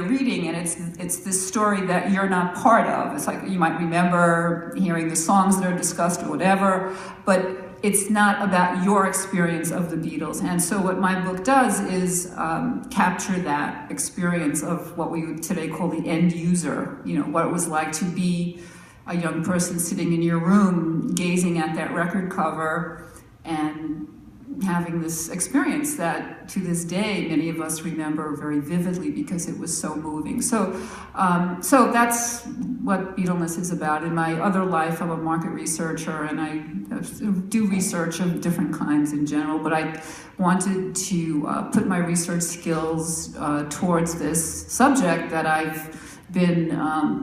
reading, and it's this story that you're not part of. It's like you might remember hearing the songs that are discussed or whatever, but it's not about your experience of the Beatles. And so what my book does is capture that experience of what we would today call the end user, what it was like to be a young person sitting in your room gazing at that record cover and having this experience that to this day many of us remember very vividly because it was so moving. So that's what Beatleness is about. In my other life, I'm a market researcher and I do research of different kinds in general, but I wanted to put my research skills towards this subject that I've been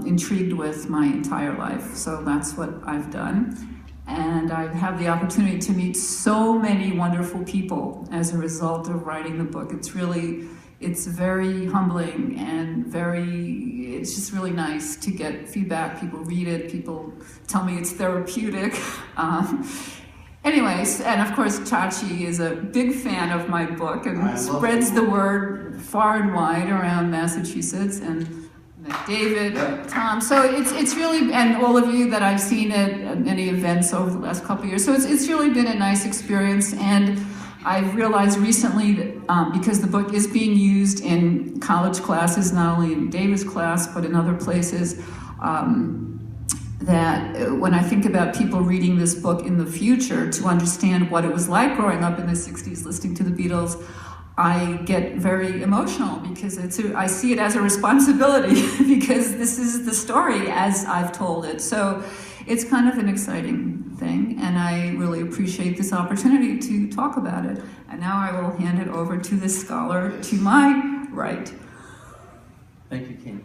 intrigued with my entire life. So that's what I've done. And I've had the opportunity to meet so many wonderful people as a result of writing the book. It's very humbling and it's just really nice to get feedback. People read it, people tell me it's therapeutic. Anyways, and of course Chachi is a big fan of my book and spreads the word far and wide around Massachusetts, and David, Tom. So it's really, and all of you that I've seen at many events over the last couple of years. So it's really been a nice experience, and I've realized recently that because the book is being used in college classes, not only in David's class, but in other places, that when I think about people reading this book in the future to understand what it was like growing up in the 60s listening to the Beatles, I get very emotional because I see it as a responsibility because this is the story as I've told it. So it's kind of an exciting thing, and I really appreciate this opportunity to talk about it. And now I will hand it over to the scholar to my right. Thank you, Candy.